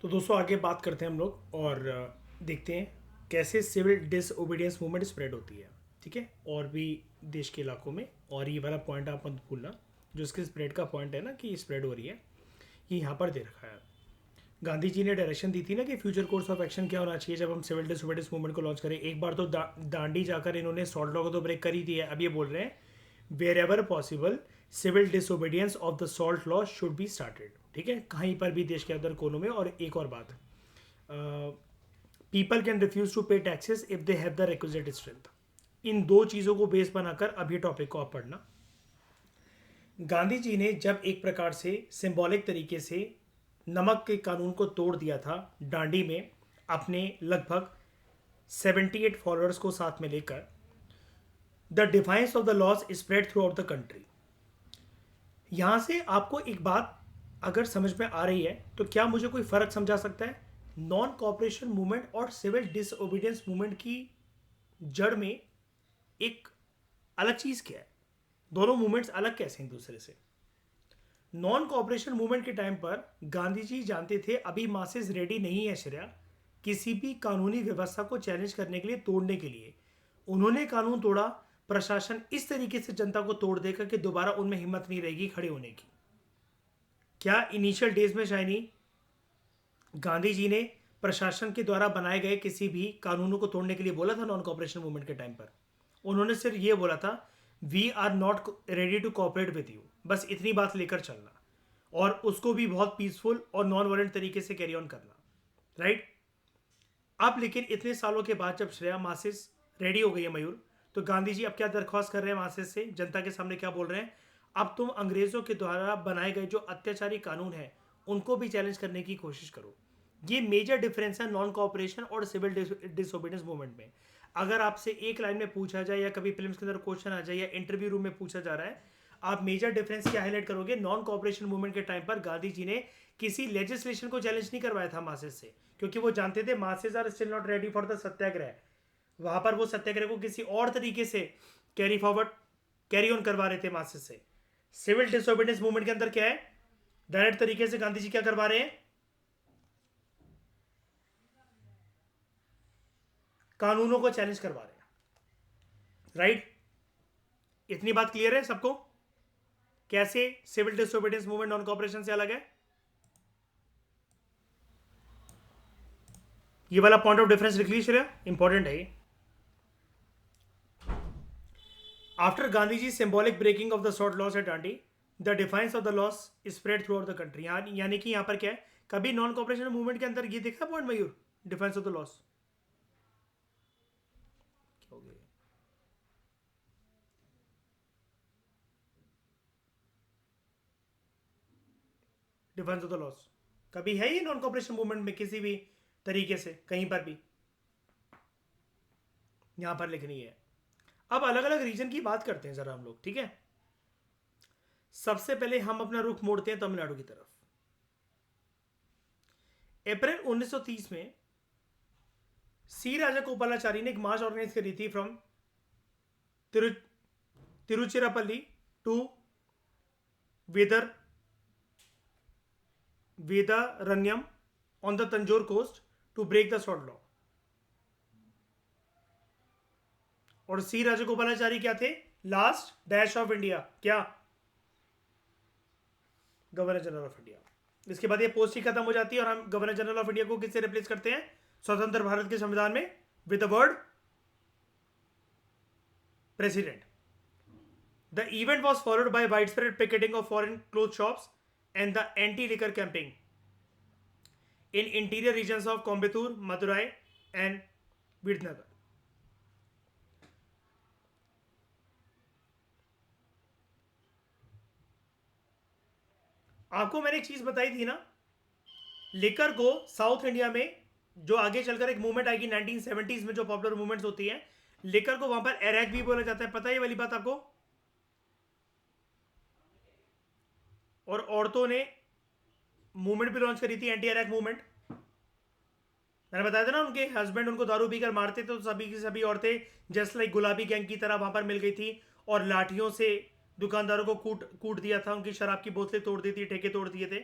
तो दोस्तों आगे बात करते हैं हम लोग और देखते हैं कैसे सिविल डिसओबीडियंस मूवमेंट स्प्रेड होती है। ठीक है, और भी देश के इलाकों में। और ये वाला पॉइंट आप मत भूलना, जो इसके स्प्रेड का पॉइंट है ना कि स्प्रेड हो रही है, ये यहाँ पर दे रखा है। गांधी जी ने डायरेक्शन दी थी ना कि फ्यूचर कोर्स ऑफ एक्शन क्या होना चाहिए जब हम सिविल डिसओबीडियंस मूवमेंट को लॉन्च करें। एक बार तो दांडी जाकर इन्होंने सॉल्ट लॉ को तो ब्रेक कर ही दिया है। अब ये बोल रहे हैं wherever possible civil disobedience of the salt law should be started. ठीक है, कहीं पर भी देश के अंदर कोनों में। और एक और बात, people can refuse to pay taxes if they have the requisite strength. इन दो चीज़ों को बेस बनाकर अभी टॉपिक को आप पढ़ना। गांधी जी ने जब एक प्रकार से सिंबॉलिक तरीके से नमक के कानून को तोड़ दिया था डांडी में, अपने लगभग 78 फॉलोअर्स को साथ में लेकर, the defiance of the laws spread throughout the country. यहां से आपको एक बात अगर समझ में आ रही है तो क्या मुझे कोई फर्क समझा सकता है नॉन कॉपरेशन मूवमेंट और सिविल डिसओबीडियंस मूवमेंट की जड़ में एक अलग चीज क्या है? दोनों मूवमेंट्स अलग कैसे हैं एक दूसरे से? नॉन कॉपरेशन मूवमेंट के टाइम पर गांधी जी जानते थे अभी मासेस रेडी नहीं है श्रेया किसी भी कानूनी व्यवस्था को चैलेंज करने के लिए, तोड़ने के लिए। उन्होंने कानून तोड़ा, प्रशासन इस तरीके से जनता को तोड़ देगा कि दोबारा उनमें हिम्मत नहीं रहेगी खड़े होने की। क्या इनिशियल डेज में शायनी गांधी जी ने प्रशासन के द्वारा बनाए गए किसी भी कानूनों को तोड़ने के लिए बोला था? नॉन कॉपरेशन मूवमेंट के टाइम पर उन्होंने सिर्फ ये बोला था we are not ready to cooperate with you, बस इतनी बात लेकर चलना, और उसको भी बहुत पीसफुल और नॉन वायलेंट तरीके से कैरी ऑन करना। राइट? अब लेकिन इतने सालों के बाद जब श्रेया मासेस रेडी हो गई है मयूर, तो गांधी जी अब क्या दरख्वास्त कर रहे हैं मासेस से, जनता के सामने क्या बोल रहे हैं? अब तुम अंग्रेजों के द्वारा बनाए गए जो अत्याचारी कानून है उनको भी चैलेंज करने की कोशिश करो। ये मेजर डिफरेंस है नॉन कॉपरेशन और सिविल डिसोबीडियंस मूवमेंट में। अगर आपसे एक लाइन में पूछा जाए या कभी फिल्म के अंदर क्वेश्चन आ जाए या इंटरव्यू रूम में पूछा जा रहा है, आप मेजर डिफरेंस क्या हाईलाइट करोगे? नॉन कॉपरेशन मूवमेंट के टाइम पर गांधी जी ने किसी लेजिस्लेशन को चैलेंज नहीं करवाया था मासेस से, क्योंकि वो जानते थे masses are still not ready for the satyagraha. वहां पर वो सत्याग्रह को किसी और तरीके से कैरी ऑन करवा रहे थे मासेस से। सिविल डिसोबीडियंस मूवमेंट के अंदर क्या है? डायरेक्ट तरीके से गांधी जी क्या करवा रहे हैं? कानूनों को चैलेंज करवा रहे हैं। राइट? इतनी बात क्लियर है सबको कैसे civil disobedience movement non cooperation से अलग है? ये वाला पॉइंट ऑफ डिफरेंस लिख लीजिए, इंपॉर्टेंट है ये। After Gandhi ji symbolic breaking of the salt laws at Dandi, the defiance of the laws spread throughout the country. यानी कि यहां पर क्या है, कभी नॉन कॉपरेशन मूवमेंट के अंदर ये देखा point Mayur, defines of the loss? हो गया, डिफेंस ऑफ द लॉस कभी है ही नॉन कॉपरेशन मूवमेंट में किसी भी तरीके से कहीं पर भी? यहां पर लिखनी है। अब अलग अलग रीजन की बात करते हैं जरा हम लोग, ठीक है? सबसे पहले हम अपना रुख मोड़ते हैं तमिलनाडु की तरफ। अप्रैल 1930 में सी राजा गोपालाचारी ने एक मार्च ऑर्गेनाइज करी थी from Tiru Tiruchirappalli to Vedar Vedaranyam on the Tanjore coast to break the salt law. और सी राजगोपालाचारी क्या थे? लास्ट डैश ऑफ इंडिया, क्या? Governor general of India. इसके बाद ये पोस्ट ही खत्म हो जाती है और हम गवर्नर जनरल ऑफ इंडिया को किससे रिप्लेस करते हैं स्वतंत्र भारत के संविधान में? With the word president. The event was followed by wide spread picketing of foreign cloth shops and the anti liquor camping in interior regions of Coimbatore, Madurai and Vidnagar. आपको मैंने एक चीज बताई थी ना, लिकर को साउथ इंडिया में जो आगे चलकर एक मूवमेंट आएगी 1970s में, जो पॉपुलर मूवमेंट्स होती है, लिकर को वहां पर एरैक भी बोला जाता है। पता है ये वाली बात आपको? और औरतों ने मूवमेंट भी लॉन्च करी थी, एंटी एरैक मूवमेंट। मैंने बताया था ना, उनके हस्बैंड उनको दारू पीकर मारते थे तो सभी की सभी औरतें जस्ट लाइक गुलाबी गैंग की तरह वहां पर मिल गई थी और लाठियों से दुकानदारों को कूट दिया था, उनकी शराब की बोतलें तोड़ दी थी, ठेके तोड़ दिए थे।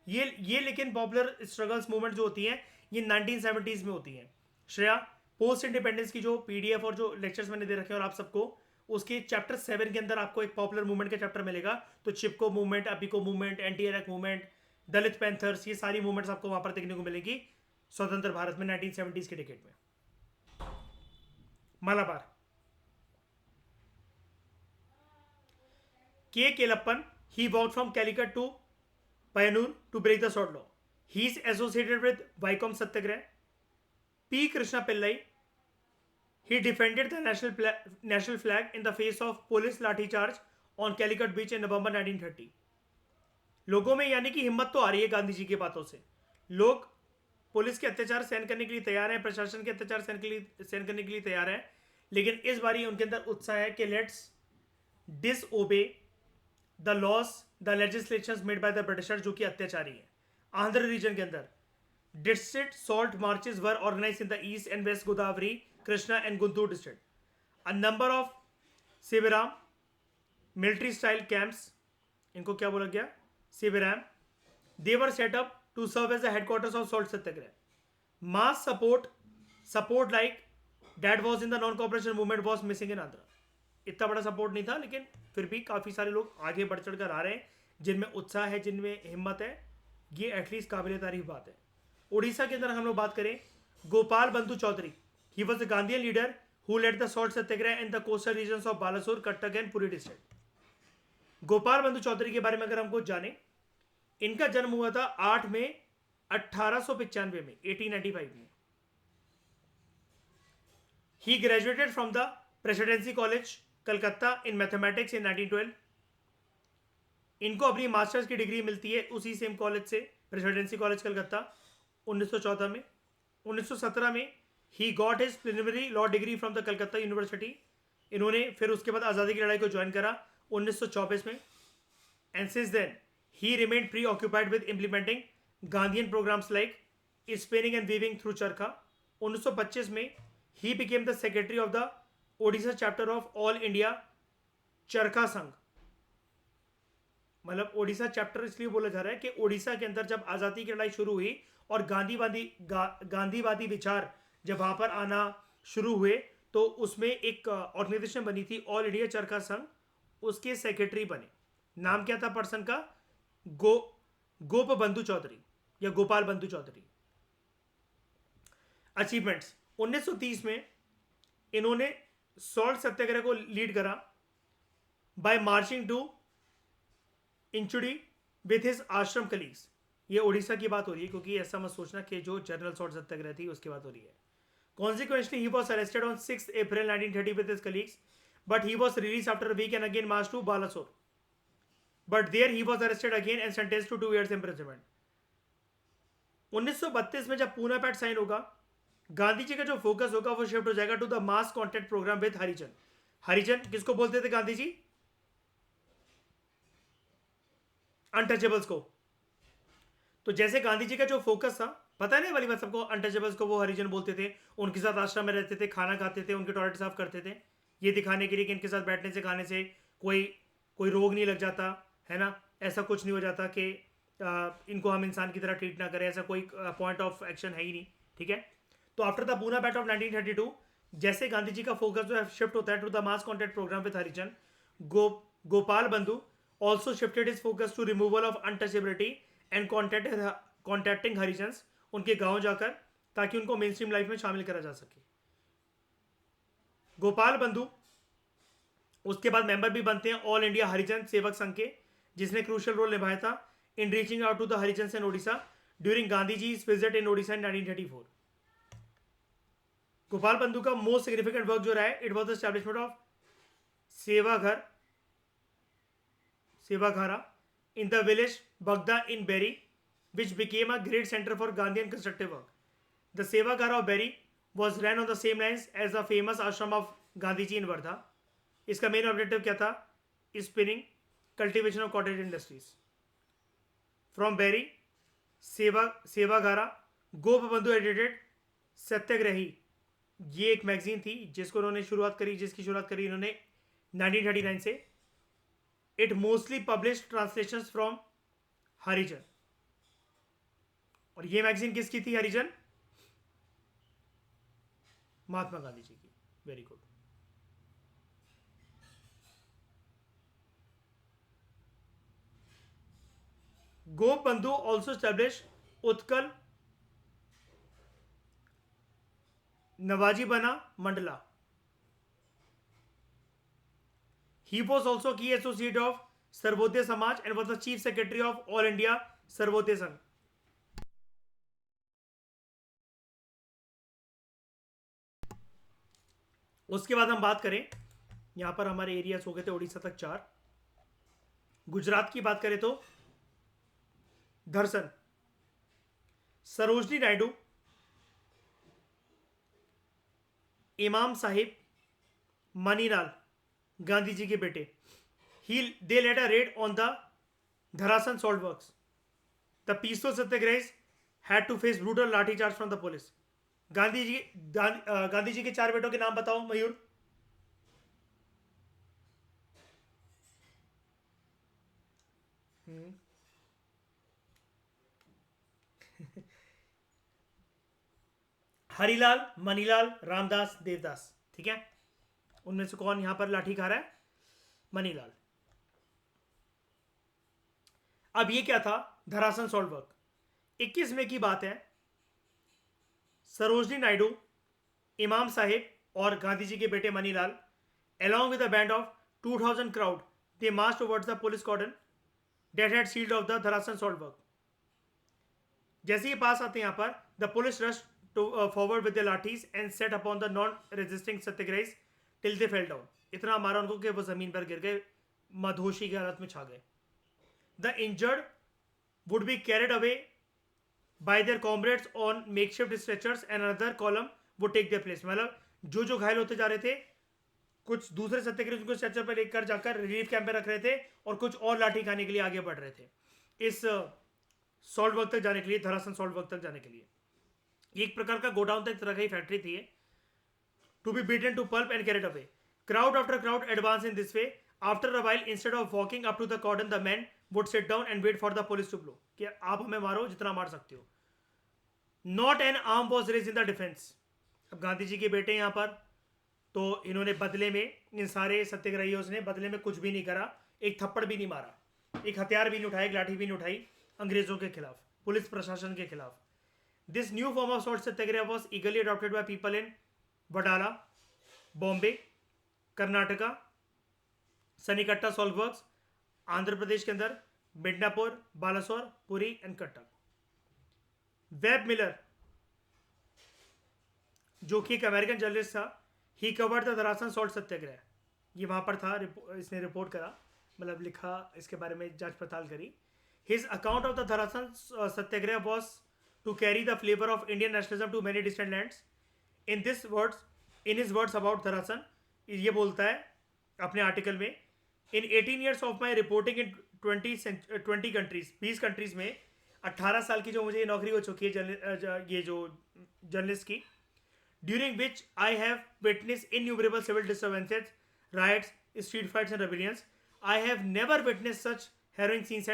ये लेकिन पॉपुलर स्ट्रगल्स मूवमेंट जो होती हैं ये 1970s में होती हैं। श्रेया, पोस्ट इंडिपेंडेंस की जो पीडीएफ और जो लेक्चर्स मैंने दे रखे हैं और आप सबको, उसके चैप्टर 7 के अंदर आपको एक पॉपुलर मूवमेंट का चैप्टर मिलेगा। तो Chipko movement, Appiko movement, anti arrack movement, Dalit Panthers, ये सारी मूवमेंट्स आपको वहां पर देखने को मिलेगी स्वतंत्र भारत में 1970s के डिकेड में। मालाबार, के Kelappan, he walked from Calicut to Payanur to break the sword law. He is associated with Vaikom Satyagraha. P. Krishna Pillai, he defended the national flag in the face of police lathi charge on Calicut beach in November 1930. लोगों में यानी कि हिम्मत तो आ रही है गांधी जी की बातों से। लोग पुलिस के अत्याचार सहन करने के लिए तैयार हैं, प्रशासन के अत्याचार सहन करने के लिए तैयार हैं, लेकिन इस बार उनके अंदर उत्साह है कि let's disobey the laws the legislations made by the Britisher, जो कि अत्याचारी है। आंध्र रीजन के अंदर district salt marches were organised in the east and west Godavari, Krishna and Guntur district. A number of shibiram military style camps, इनको क्या बोला गया, shibiram, they were set up to serve as the headquarters of salt satyagraha. Mass support like that was in the non-cooperation movement was missing in Andhra. इतना बड़ा support नहीं था, लेकिन फिर भी काफ़ी सारे लोग आगे बढ़ चढ़ कर आ रहे हैं, जिनमें उत्साह है, जिनमें हिम्मत है। ये एटलीस्ट काबिल तारीफ बात है। उड़ीसा के अंदर हम लोग बात करें, Gopal Bandhu Choudhury, he was the Gandhian leader who led the salt satyagraha in the coastal region of Balasore, Cuttack and Puri district. Gopal Bandhu Choudhury के बारे में अगर हम कुछ जाने, इनका जन्म हुआ था 8 मई 1895 में, 1895 में। He graduated from the Presidency College Calcutta in mathematics in 1912। इनको अपनी मास्टर्स की डिग्री मिलती है उसी सेम कॉलेज से, प्रेसिडेंसी कॉलेज कलकत्ता, 1914 में। 1917 में he got his preliminary law degree from the Calcutta University. इन्होंने फिर उसके बाद आज़ादी की लड़ाई को ज्वाइन करा 1924 में। And since then he remained preoccupied with implementing Gandhian programs like spinning and weaving through चरखा। 1925 में he became the secretary of the Odisha chapter of All India चरखा संघ। मतलब ओडिशा चैप्टर इसलिए बोला जा रहा है कि ओडिशा के अंदर जब आज़ादी की लड़ाई शुरू हुई और गांधीवादी विचार जब वहां पर आना शुरू हुए, तो उसमें एक ऑर्गेनाइजेशन बनी थी ऑल इंडिया चरखा संघ, उसके सेक्रेटरी बने। नाम क्या था पर्सन का, गोप बंधु चौधरी या गोपाल बंधु चौधरी। अचीवमेंट्स, 1930 में इन्होंने सॉल्ट सत्याग्रह को लीड करा by marching to Inchudi with his ashram colleagues. ये उड़ीसा की बात हो रही है, क्योंकि ऐसा मत सोचना कि जो जनरल सॉल्ट सत्याग्रह थी उसकी बात हो रही है। Consequently he was arrested on 6 April 1930 with his colleagues, but he was release after a week and again march to Balasore. But there he was arrested again and sentenced to 2 years imprisonment. 1932 में जब Poona pact sign होगा, गांधी जी का जो focus होगा वो shift हो जाएगा to the mass contact programme with Harijan. Harijan किसको बोलते थे गांधी जी, अनटचेबल्स को। तो जैसे गांधी जी का जो फोकस था, पता नहीं वाली बात सबको, अनटचेबल्स को वो हरिजन बोलते थे, उनके साथ आश्रम में रहते थे, खाना खाते थे, उनके टॉयलेट साफ करते थे, ये दिखाने के लिए कि इनके साथ बैठने से खाने से कोई रोग नहीं लग जाता है ना, ऐसा कुछ नहीं हो जाता कि इनको हम इंसान की तरह ट्रीट ना करें, ऐसा कोई पॉइंट ऑफ एक्शन है ही नहीं। ठीक है, तो after the Poona pact of 1932 जैसे गांधी जी का फोकस जो है शिफ्ट होता है to the mass contact programme with Harijan, Gopal Bandhu also shifted his focus to removal of untouchability and contacting Harijans, उनके गांव जाकर, ताकि उनको मेन स्ट्रीम लाइफ में शामिल करा जा सके। गोपाल बंधु उसके बाद मेंबर भी बनते हैं ऑल इंडिया हरिजन सेवक संघ के, जिसने क्रूशियल रोल निभाया था in reaching out to the Harijans in Odisha during Gandhi ji visit in Odisha in 1934। Gopal Bandhu का मोस्ट सिग्निफिकेंट वर्क जो रहा है, it was the establishment of Sevaghara in the village Bagda in Beri, which became a great center for Gandhian constructive work. The Sevaghara of Berry was ran on the same lines as the famous ashram of Gandhiji in Wardha. इसका main objective क्या था, spinning, cultivation of cottage industries. From Beri Sevaghara, Gop Bandhu edited सत्याग्रही, ये एक magazine थी जिसकी शुरुआत करी इन्होंने 1939 से। It mostly publish translations from Harijan. और ये मैगजीन किसकी थी हरिजन? महात्मा गांधी जी की। Very good. गोप बंधु ऑल्सो स्टैब्लिश उत्कल नवाजी बना Mandla. He was also key associate of Sarvodaya Samaj and was the chief secretary of All India Sarvodaya Sangh. उसके बाद हम बात करें, यहां पर हमारे एरियाज हो गए थे उड़ीसा तक 4. गुजरात की बात करें तो धरसन, सरोजनी नायडू, इमाम साहिब, मनीलाल, गांधी जी के बेटे. They led a raid on the Dharasan salt works. The peaceful satyagrahis had to face brutal lathi charge from the police. Gandhi ji के 4 बेटों के नाम बताओ मयूर. हरिलाल, मनीलाल, रामदास, देवदास. ठीक है, उनमें से कौन यहां पर लाठी खा रहा है? मनीलाल. अब ये क्या था? धरासन सॉल्ट वर्क. 21 मई की बात है. सरोजनी नायडू, इमाम साहिब और गांधी जी के बेटे Manilal along with a band of 2000 crowd they marched towards the police cordon that had sealed off the Dharasan salt work. जैसे ही पास आते हैं यहां पर, the police rushed to forward with their lathis and set upon the non-resisting satyagrahis till they fell down. इतना मारा उनको कि वो जमीन पर गिर गए, मदहोशी की हालत में छा गए. The injured would be carried away by their comrades on makeshift stretchers and another column would take their place. मतलब जो घायल होते जा रहे थे, कुछ दूसरे सत्याग्रही उनको स्ट्रेचर पर लेकर जाकर रिलीफ कैंप में रख रहे थे और कुछ और लाठी खाने के लिए आगे बढ़ रहे थे इस सॉल्ट वर्क तक जाने के लिए, धरासन सॉल्ट वर्क तक जाने के लिए. एक प्रकार का गोडाउन तक तरह की फैक्ट्री थी. To be beaten to pulp and carried away. Crowd after crowd advance in this way. After a while instead of walking up to the cordon the man would sit down and wait for the police to blow. कि आप हमें मारो जितना मार सकते हो. Not an arm was raise in the defence. अब गांधी जी के बेटे यहां पर, तो इन्होंने बदले में, इन सारे सत्याग्रहियों ने बदले में कुछ भी नहीं करा. एक थप्पड़ भी नहीं मारा, एक हथियार भी नहीं उठाया, एक लाठी भी नहीं उठाई अंग्रेजों के खिलाफ, पुलिस प्रशासन के खिलाफ. This new form of salt satyagraha was eagerly adopted by people in Wadala, Bombay, Karnataka, Sanikatta salt works, Andhra Pradesh के अंदर Midnapore, Balasore, Puri and Cuttack. Webb Miller, जो कि एक अमेरिकन जर्नलिस्ट था, he covered the Dharasana salt satyagraha. ये वहां पर था, इसने रिपोर्ट करा, मतलब लिखा, इसके बारे में जांच पड़ताल करी. His account of the Dharasana satyagraha was to carry the flavour of Indian nationalism to many distant lands. In his words about Dharasana, ये बोलता है अपने आर्टिकल में, in 18 years of my reporting in 20 countries, 20 countries में 18 साल की जो मुझे नौकरी हो चुकी है ये जो जर्नलिस्ट की, during which I have witnessed innumerable civil disturbances, riots, street fights and rebellions. I have never witnessed such harrowing scenes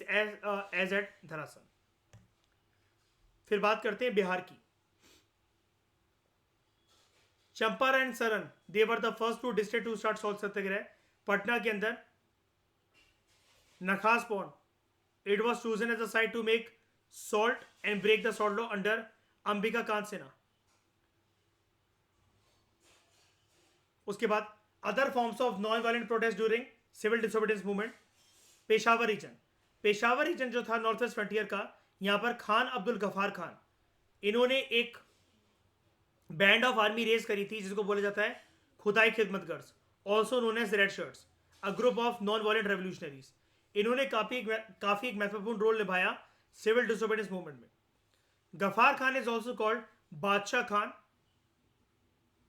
as at धरासन. फिर बात करते हैं बिहार की. Champaran and Saran, they were the first two districts to start salt सत्याग्रह. पटना के अंदर Nakhas pond, it was chosen as a site to make salt and break the salt law under Ambika Kant Sinha. उसके बाद other forms of non violent protest during civil disobedience movement. Peshawar region जो था north west frontier का, यहां पर खान अब्दुल गफार खान, इन्होंने एक बैंड ऑफ आर्मी रेज करी थी जिसको बोला जाता है Khudai Khidmatgars, also known as red shirts, a group of non violent revolutionaries. इन्होंने काफी एक महत्वपूर्ण रोल निभाया सिविल डिसोबीडियंस मूवमेंट में. Ghaffar Khan is also called बादशाह खान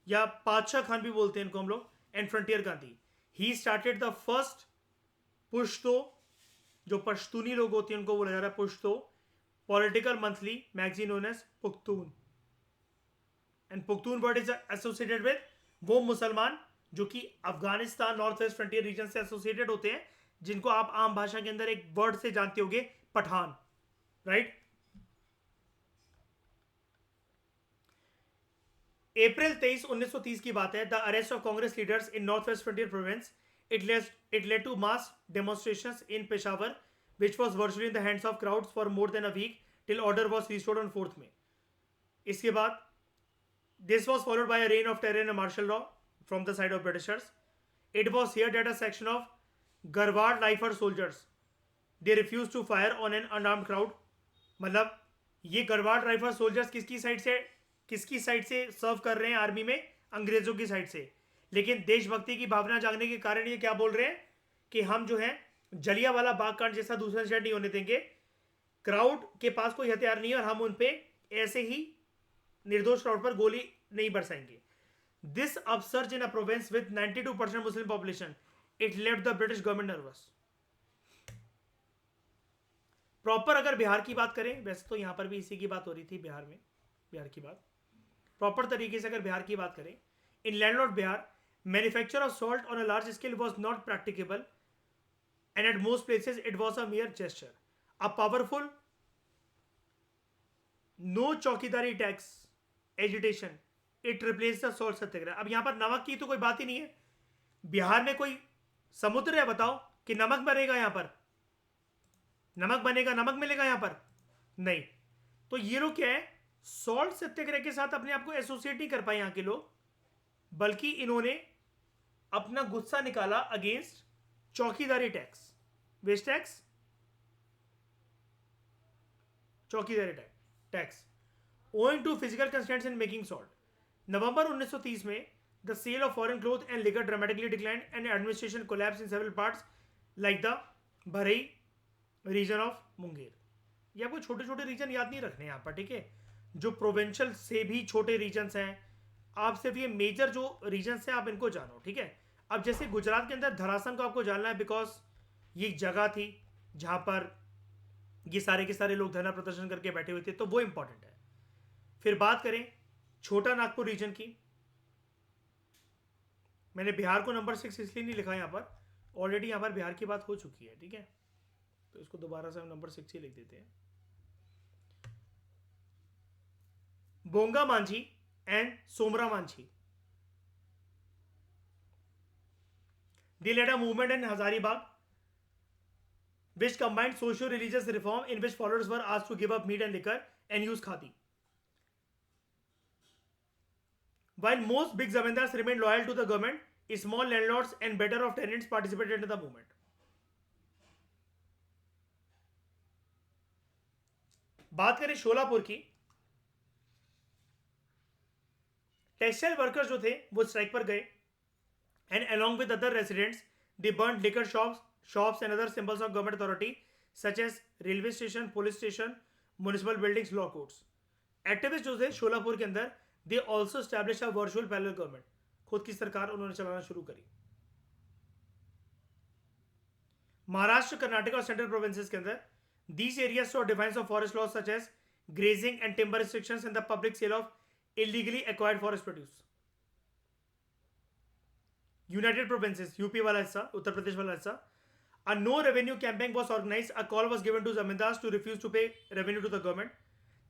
या पादशाह खान भी बोलते हैं इनको हम लोग, and Frontier Gandhi. He started the first Pushto, जो पश्तूनी लोग होते हैं उनको बोला जा रहा है Pushto, political monthly magazine known as Pakhtun. And Pakhtun word is associated with वो मुसलमान जो कि Afghanistan north west frontier region से एसोसिएटेड होते हैं, जिनको आप आम भाषा के अंदर एक वर्ड से जानते होगे, पठान, राइट. अप्रैल 23, 1930 की बात है. The arrest of Congress leaders in north west frontier province it led to mass demonstrations in Peshawar which was virtually in the hands of crowds for more than a week till order was restored on 4th May. इसके बाद this was followed by a reign of terror and martial law from the side of Britishers. It was here that a section of Garwad Rifle soldiers they refused to fire on an unarmed crowd. मतलब ये गरवाड़ rifle soldiers किसकी side से सर्व कर रहे हैं army में? अंग्रेजों की साइड से. लेकिन देशभक्ति की भावना जागने के कारण ये क्या बोल रहे हैं कि हम जो है जलियांवाला बाग कांड जैसा दूसरा इंसिडेंट नहीं होने देंगे. क्राउड के पास कोई हथियार नहीं है और हम उन पे ऐसे ही निर्दोष क्राउड पर गोली नहीं बरसाएंगे. This upsurge in a province with 92% Muslim population it left the British government nervous. Proper अगर बिहार की बात करें, वैसे तो यहां पर भी इसी की बात हो रही थी बिहार की बात. प्रॉपर तरीके से अगर बिहार की बात करें, in landlord Bihar manufacture of salt on a large scale was not practicable and at most places it was a mere gesture. A powerful no chaukidari tax agitation it replace the salt satyagraha. अब यहां पर नमक की तो कोई बात ही नहीं है. बिहार में कोई समुद्र है बताओ कि नमक बनेगा यहां पर? नमक बनेगा, नमक मिलेगा यहां पर? नहीं. तो ये लोग क्या है, सॉल्ट सत्याग्रह के साथ अपने आप को एसोसिएट नहीं कर पाए यहां के लोग, बल्कि इन्होंने अपना गुस्सा निकाला against chaukidari tax, west tax, chaukidari tax owing to physical constraints in making salt. November 1930 में the sale of foreign cloth and liquor dramatically declined and administration collapse in several parts like the Bharai region of Munger. ये आपको छोटे छोटे reason याद नहीं रखने यहाँ पर, ठीक है? जो प्रोविंशियल से भी छोटे रीजन्स हैं, आप सिर्फ ये मेजर जो रीजन्स हैं आप इनको जानो, ठीक है? अब जैसे गुजरात के अंदर धरासन को आपको जानना है बिकॉज ये जगह थी जहां पर ये सारे के सारे लोग धरना प्रदर्शन करके बैठे हुए थे, तो वो इंपॉर्टेंट है. फिर बात करें छोटा नागपुर रीजन की. मैंने बिहार को नंबर 6 इसलिए नहीं लिखा, यहां पर ऑलरेडी यहां पर बिहार की बात हो चुकी है, ठीक है? तो इसको दोबारा से हम नंबर 6 ही लिख देते हैं. Bonga Manjhi and Somra Manjhi, they led a movement in Hazaribagh which combined socio-religious reform in which followers were asked to give up meat and liquor and use khadi. While most big zamindars remained loyal to the government, small landlords and better off tenants participated in the movement. बात करें शोलापुर की, textile workers जो थे वो strike पर गए and along with other residents they burned liquor shops and other symbols of government authority such as railway station, police station, municipal buildings, law courts. Activist जो थे शोलापुर के अंदर they also establish a virtual parallel government, खुद की सरकार उन्होंने चलाना शुरू करी. महाराष्ट्र, कर्नाटक और सेंट्रल प्रोविंसेस के अंदर these areas saw defiance of forest laws such as grazing and timber restrictions and the public sale of illegally acquired forest produce. United provinces, UP वाला हिस्सा, उत्तर प्रदेश वाला हिस्सा, a no revenue campaign was organized. A call was given to zamindars to refuse to pay revenue to the government.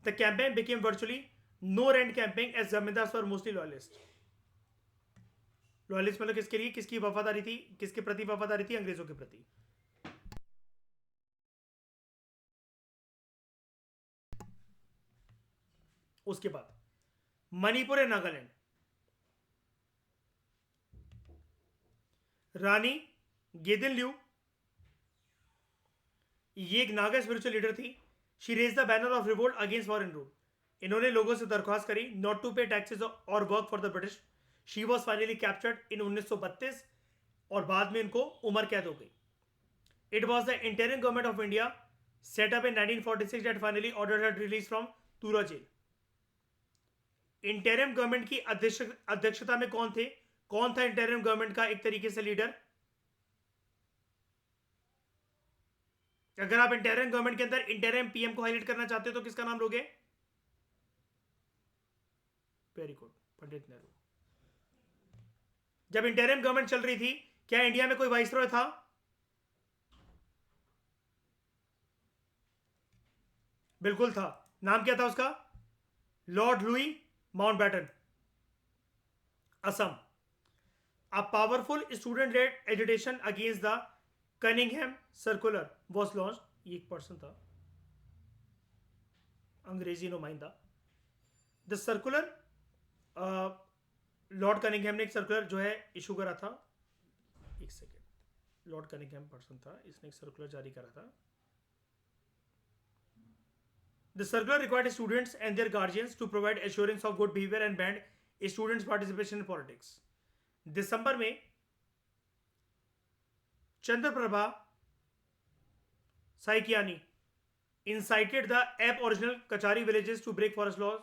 The campaign became virtually no rent campaign as zamindars were mostly loyalist. Loyalist मतलब किसके लिए, किसकी वफादारी थी, किसके प्रति वफादारी थी? अंग्रेजों के प्रति. उसके बाद मणिपुर एंड नागालैंड, रानी गेदिनल्यू ये एक नागा स्पिरिचुअल लीडर थी. She raise the banner of revolt against foreign rule. इन्होंने लोगों से दरख्वास्त करी नॉट टू पे टैक्सेस और work for the British. She was finally captured in 1932 और बाद में इनको उम्र कैद हो गई. It was the interim government of India set up in 1946 that finally ordered her release from Tura jail. Interim government की अध्यक्षता में कौन थे? कौन था इंटरिम गवर्नमेंट का एक तरीके से लीडर? अगर आप इंटरिम गवर्नमेंट के अंदर इंटरिम पीएम को हाईलाइट करना चाहते हो तो किसका नाम लोगे? Very good, Pandit Nehru. जब इंटरिम गवर्नमेंट चल रही थी क्या इंडिया में कोई वाइसरॉय था? बिल्कुल था. नाम क्या था उसका? Lord Louis Mountbatten. Assam. A powerful student-led agitation against the Cunningham Circular was launched. ये एक पर्सन था, अंग्रेजी नुमाइंदा. द सर्कुलर, लॉर्ड कनिंगहैम ने एक सर्कुलर जो है इशू करा था. एक सेकेंड, लॉर्ड कनिंगहैम पर्सन था, इसने एक सर्कुलर जारी करा था. The circular required students and their guardians to provide assurance of good behavior and banned students' participation in politics. दिसंबर में Chandraprabha साइकियानी incited the aboriginal Kachari villages to break forest laws.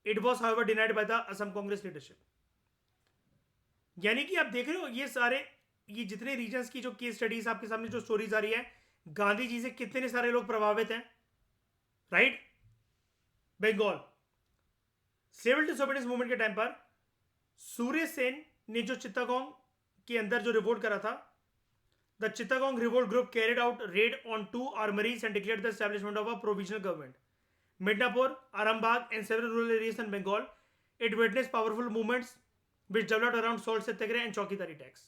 It was however denied by the Assam Congress leadership. यानी कि आप देख रहे हो ये सारे, ये जितने रीजन्स की जो केस स्टडीज आपके सामने जो स्टोरीज आ रही है, गांधी जी से कितने सारे लोग प्रभावित हैं, right? Bengal civil disobedience movement के टाइम पर सूर्य सेन ने जो चित्तागोंग के अंदर जो रिवोल्ट करा था, the Chittagong revolt group carried out red on 2 armories and declared the establishment of a provisional government. Midnapur, Arambagh and several rural areas in Bengal, it witnessed powerful movements which developed around salt satyagraha and chaukidari tax.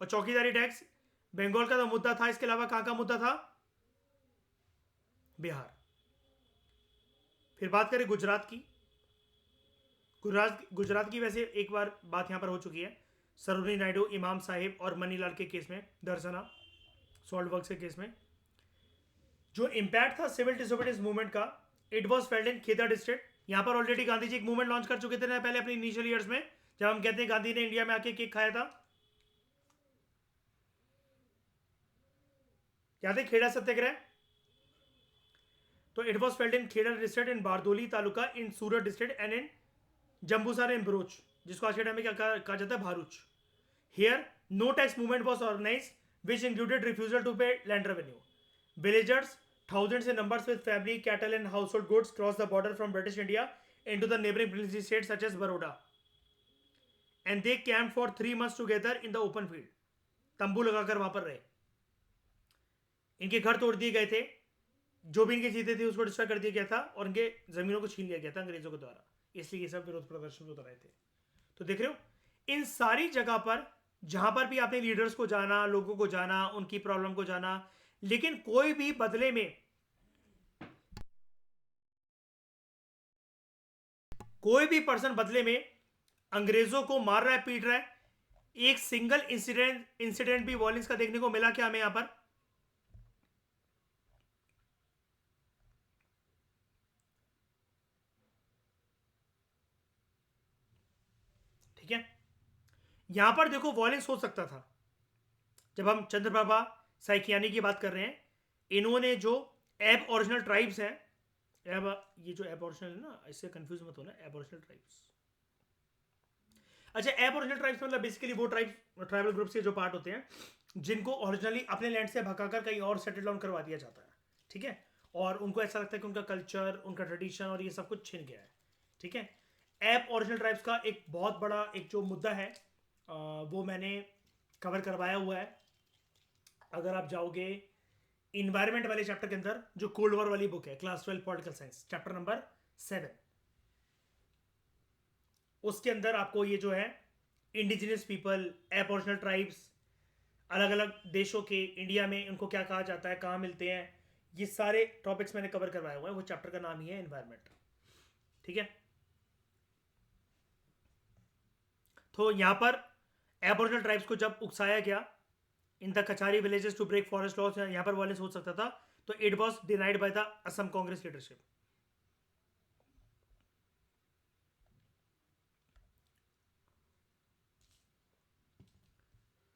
और chaukidari tax Bengal का तो मुद्दा था, इसके अलावा कहां का मुद्दा था? बिहार. फिर बात करें गुजरात की. गुजरात की वैसे एक बार बात यहां पर हो चुकी है, सरोजिनी नायडू, इमाम साहिब और मनीलाल के केस में, दर्शना सॉल्ट वर्क के केस में. जो इम्पैक्ट था सिविल डिसोबीडियंस मूवमेंट का, it was felt in Kheda district. यहां पर ऑलरेडी गांधी जी एक मूवमेंट लॉन्च कर चुके थे ना पहले अपने इनिशियल ईयर्स में, जब हम कहते हैं गांधी ने इंडिया में आके केक खाया था, याद है खेड़ा सत्याग्रह? तो it was felt in Kheda district, in Bardoli taluka, in Surat district and in Jambusar and Broach, जिसको आज के टाइम में क्या कहा जाता है? Bharuch. Here no tax movement was organised which included refusal to pay land revenue. Villagers, thousands in numbers with family, cattle and household goods, crossed the border from British India into the neighboring princely states such as Baroda. And they camped for 3 months together in the open field. तंबू लगाकर वहां पर रहे. इनके घर तोड़ दिए गए थे, जो भी इनके चीजें थी उसको डिस्ट्रॉय कर दिया गया था, और इनके जमीनों को छीन लिया गया था अंग्रेजों के द्वारा. इसलिए ये सब विरोध प्रदर्शन होते रहे थे. तो देख रहे हो, इन सारी जगह पर जहां पर भी आपने लीडर्स को जाना, लोगों को जाना, उनकी प्रॉब्लम को जाना, लेकिन कोई भी बदले में, कोई भी पर्सन बदले में अंग्रेजों को मार रहा है, पीट रहा है. एक सिंगल इंसिडेंट भी वॉयलेंस का देखने को मिला क्या हमें यहां पर? ठीक है, यहां पर देखो वॉयलेंस हो सकता था. जब हम चंद्रप्रभा साइकियानी की बात कर रहे हैं, इन्होंने जो एब ओरिजिनल ट्राइब्स हैं, ये जो एब ओरिजिनल है ना, इससे कंफ्यूज मत होना, एब ओरिजिनल ट्राइब्स. अच्छा, एब ओरिजिनल ट्राइब्स मतलब बेसिकली वो ट्राइबल ग्रुप्स के जो पार्ट होते हैं जिनको ओरिजिनली अपने लैंड से भगाकर कहीं और सेटल डाउन करवा दिया जाता है. ठीक है, और उनको ऐसा लगता है कि उनका कल्चर, उनका ट्रेडिशन और ये सब कुछ छिन गया है. ठीक है, एब ओरिजिनल ट्राइब्स का एक बहुत बड़ा एक जो मुद्दा है, वो मैंने कवर करवाया हुआ है. अगर आप जाओगे इन्वायरमेंट वाले चैप्टर के अंदर, जो कोल्ड वॉर वाली बुक है, class 12 political science, chapter number 7, उसके अंदर आपको ये जो है इंडिजिनियस पीपल, एबॉरिजिनल ट्राइब्स, अलग अलग देशों के, इंडिया में उनको क्या कहा जाता है, कहाँ मिलते हैं, ये सारे टॉपिक्स मैंने कवर करवाए हुए हैं. वो चैप्टर का नाम ही है एनवायरमेंट. ठीक है, तो यहां पर एबॉरिजिनल ट्राइब्स को जब उकसाया गया in the Kachari villages to break forest laws, यहां पर वायलेंस हो सकता था, तो it was denied by the Assam Congress leadership.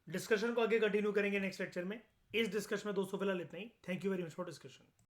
Discussion को आगे कंटिन्यू करेंगे नेक्स्ट लेक्चर में. इस डिस्कशन में दोस्तों फिलहाल इतना ही. Thank you very much for discussion.